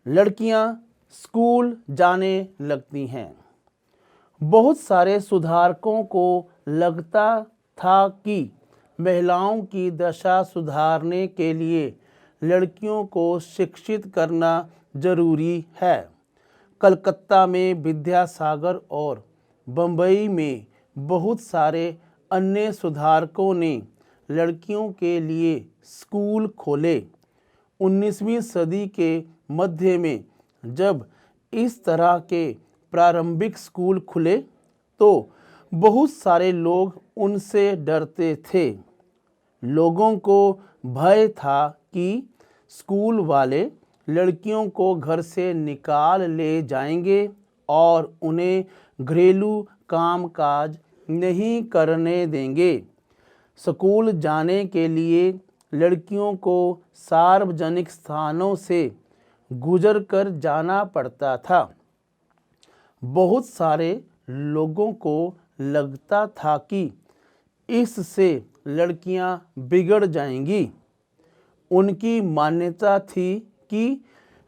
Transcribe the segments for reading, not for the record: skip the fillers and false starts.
लड़कियां स्कूल जाने लगती हैं। बहुत सारे सुधारकों को लगता था कि महिलाओं की दशा सुधारने के लिए लड़कियों को शिक्षित करना जरूरी है। कलकत्ता में विद्यासागर और बम्बई में बहुत सारे अन्य सुधारकों ने लड़कियों के लिए स्कूल खोले। 19वीं सदी के मध्य में जब इस तरह के प्रारंभिक स्कूल खुले तो बहुत सारे लोग उनसे डरते थे। लोगों को भय था कि स्कूल वाले लड़कियों को घर से निकाल ले जाएंगे और उन्हें घरेलू कामकाज नहीं करने देंगे। स्कूल जाने के लिए लड़कियों को सार्वजनिक स्थानों से गुजर कर जाना पड़ता था। बहुत सारे लोगों को लगता था कि इससे लड़कियां बिगड़ जाएंगी। उनकी मान्यता थी कि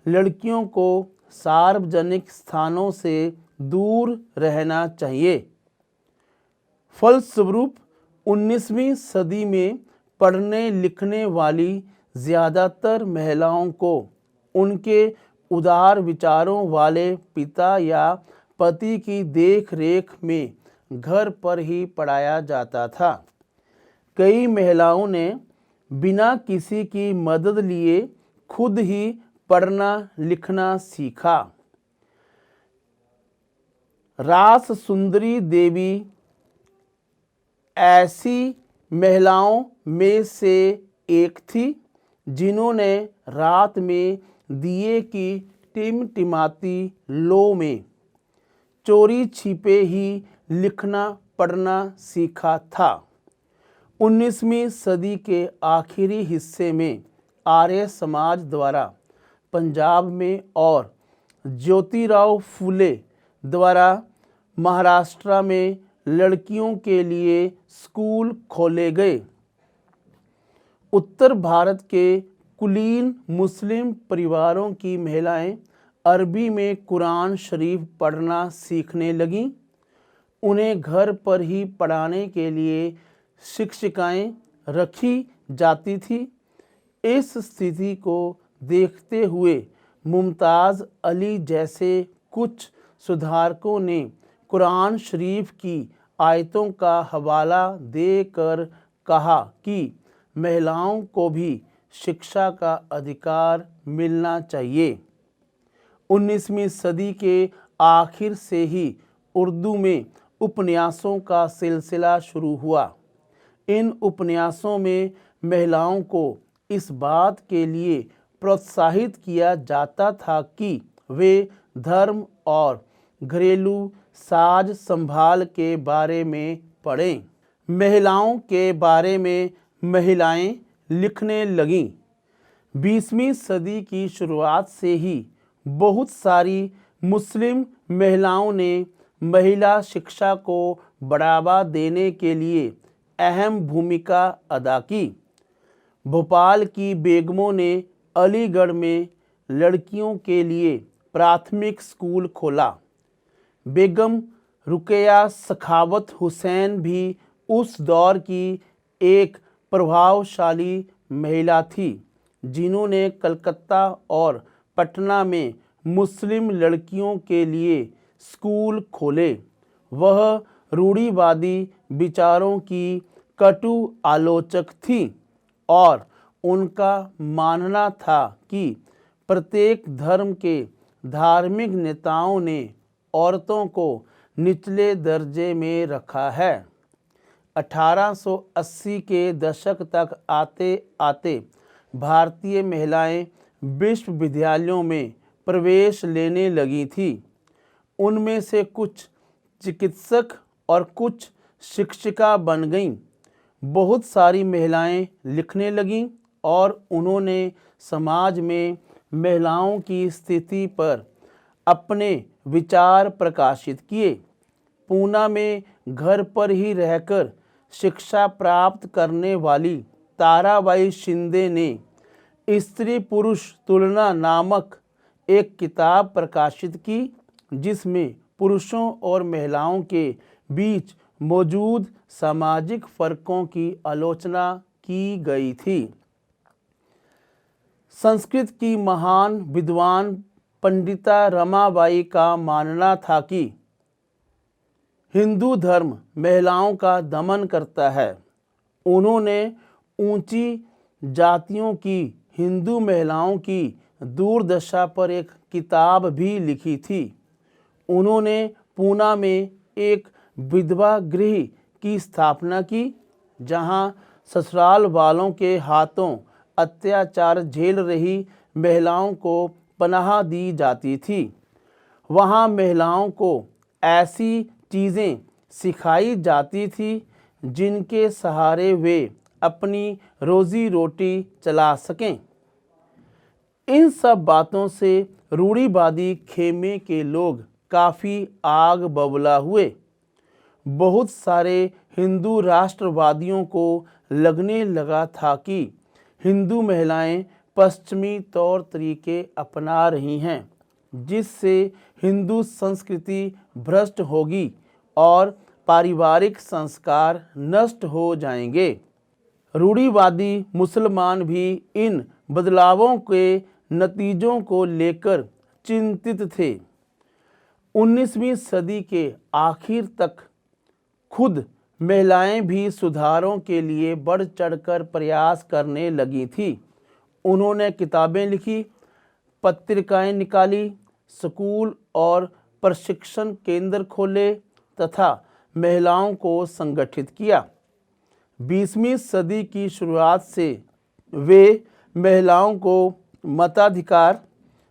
लड़कियों को सार्वजनिक स्थानों से दूर रहना चाहिए। फलस्वरूप 19वीं सदी में पढ़ने लिखने वाली ज़्यादातर महिलाओं को उनके उदार विचारों वाले पिता या पति की देख रेख में घर पर ही पढ़ाया जाता था। कई महिलाओं ने बिना किसी की मदद लिए खुद ही पढ़ना लिखना सीखा। रास सुंदरी देवी ऐसी महिलाओं में से एक थी जिन्होंने रात में दिए की टिमटिमाती लो में चोरी छिपे ही लिखना पढ़ना सीखा था। 19वीं सदी के आखिरी हिस्से में आर्य समाज द्वारा पंजाब में और ज्योतिराव फूले द्वारा महाराष्ट्र में लड़कियों के लिए स्कूल खोले गए। उत्तर भारत के कुलीन मुस्लिम परिवारों की महिलाएं अरबी में कुरान शरीफ पढ़ना सीखने लगीं। उन्हें घर पर ही पढ़ाने के लिए शिक्षिकाएं रखी जाती थी। इस स्थिति को देखते हुए मुमताज़ अली जैसे कुछ सुधारकों ने कुरान शरीफ की आयतों का हवाला देकर कहा कि महिलाओं को भी शिक्षा का अधिकार मिलना चाहिए। 19वीं सदी के आखिर से ही उर्दू में उपन्यासों का सिलसिला शुरू हुआ। इन उपन्यासों में महिलाओं को इस बात के लिए प्रोत्साहित किया जाता था कि वे धर्म और घरेलू साज संभाल के बारे में पढ़ें। महिलाओं के बारे में महिलाएं लिखने लगीं। 20वीं सदी की शुरुआत से ही बहुत सारी मुस्लिम महिलाओं ने महिला शिक्षा को बढ़ावा देने के लिए अहम भूमिका अदा की। भोपाल की बेगमों ने अलीगढ़ में लड़कियों के लिए प्राथमिक स्कूल खोला। बेगम रुकैया सखावत हुसैन भी उस दौर की एक प्रभावशाली महिला थी जिन्होंने कलकत्ता और पटना में मुस्लिम लड़कियों के लिए स्कूल खोले। वह रूढ़िवादी विचारों की कटु आलोचक थी और उनका मानना था कि प्रत्येक धर्म के धार्मिक नेताओं ने औरतों को निचले दर्जे में रखा है। 1880 के दशक तक आते आते भारतीय महिलाएं विश्वविद्यालयों में प्रवेश लेने लगी थी। उनमें से कुछ चिकित्सक और कुछ शिक्षिका बन गईं। बहुत सारी महिलाएं लिखने लगीं और उन्होंने समाज में महिलाओं की स्थिति पर अपने विचार प्रकाशित किए। पूना में घर पर ही रहकर शिक्षा प्राप्त करने वाली ताराबाई शिंदे ने स्त्री पुरुष तुलना नामक एक किताब प्रकाशित की जिसमें पुरुषों और महिलाओं के बीच मौजूद सामाजिक फ़र्कों की आलोचना की गई थी। संस्कृत की महान विद्वान पंडिता रमाबाई का मानना था कि हिंदू धर्म महिलाओं का दमन करता है। उन्होंने ऊंची जातियों की हिंदू महिलाओं की दुर्दशा पर एक किताब भी लिखी थी। उन्होंने पूना में एक विधवा गृह की स्थापना की, जहां ससुराल वालों के हाथों अत्याचार झेल रही महिलाओं को पनाह दी जाती थी। वहां महिलाओं को ऐसी चीज़ें सिखाई जाती थी जिनके सहारे वे अपनी रोजी रोटी चला सकें। इन सब बातों से रूढ़िवादी खेमे के लोग काफ़ी आग बबूला हुए। बहुत सारे हिंदू राष्ट्रवादियों को लगने लगा था कि हिंदू महिलाएं पश्चिमी तौर तरीके अपना रही हैं, जिससे हिंदू संस्कृति भ्रष्ट होगी और पारिवारिक संस्कार नष्ट हो जाएंगे। रूढ़िवादी मुसलमान भी इन बदलावों के नतीजों को लेकर चिंतित थे। 19वीं सदी के आखिर तक खुद महिलाएं भी सुधारों के लिए बढ़ चढ़कर प्रयास करने लगी थी। उन्होंने किताबें लिखी, पत्रिकाएं निकाली, स्कूल और प्रशिक्षण केंद्र खोले तथा महिलाओं को संगठित किया। 20वीं सदी की शुरुआत से वे महिलाओं को मताधिकार,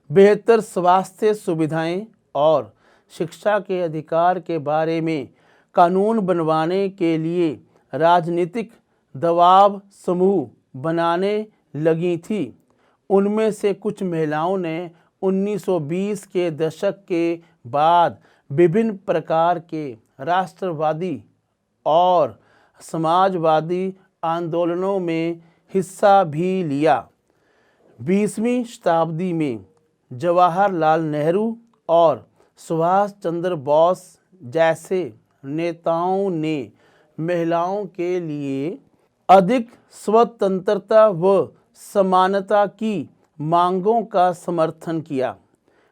बेहतर स्वास्थ्य सुविधाएं और शिक्षा के अधिकार के बारे में कानून बनवाने के लिए राजनीतिक दबाव समूह बनाने लगी थी। उनमें से कुछ महिलाओं ने 1920 के दशक के बाद विभिन्न प्रकार के राष्ट्रवादी और समाजवादी आंदोलनों में हिस्सा भी लिया। 20वीं शताब्दी में जवाहरलाल नेहरू और सुभाष चंद्र बोस जैसे नेताओं ने महिलाओं के लिए अधिक स्वतंत्रता व समानता की मांगों का समर्थन किया।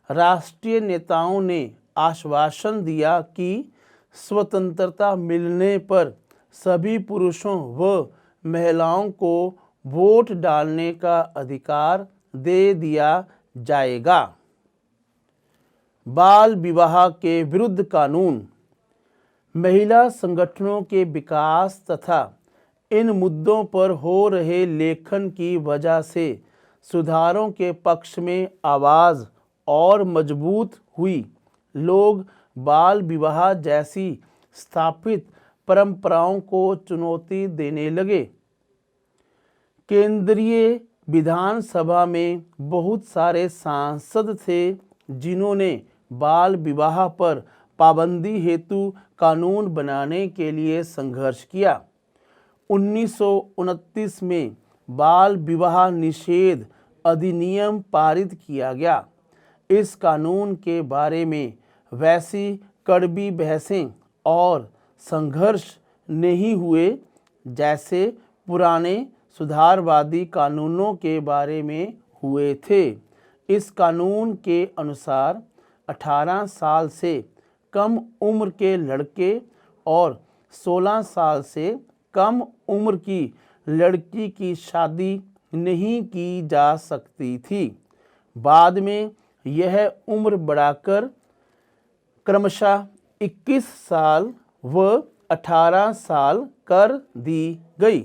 राष्ट्रीय नेताओं ने आश्वासन दिया कि स्वतंत्रता मिलने पर सभी पुरुषों व महिलाओं को वोट डालने का अधिकार दे दिया जाएगा। बाल विवाह के विरुद्ध कानून। महिला संगठनों के विकास तथा इन मुद्दों पर हो रहे लेखन की वजह से सुधारों के पक्ष में आवाज़ और मजबूत हुई। लोग बाल विवाह जैसी स्थापित परंपराओं को चुनौती देने लगे। केंद्रीय विधानसभा में बहुत सारे सांसद थे जिन्होंने बाल विवाह पर पाबंदी हेतु कानून बनाने के लिए संघर्ष किया। 1929 में बाल विवाह निषेध अधिनियम पारित किया गया। इस कानून के बारे में वैसी कड़वी बहसें और संघर्ष नहीं हुए जैसे पुराने सुधारवादी कानूनों के बारे में हुए थे। इस कानून के अनुसार 18 साल से कम उम्र के लड़के और 16 साल से कम उम्र की लड़की की शादी नहीं की जा सकती थी। बाद में यह उम्र बढ़ाकर क्रमशः 21 साल व 18 साल कर दी गई।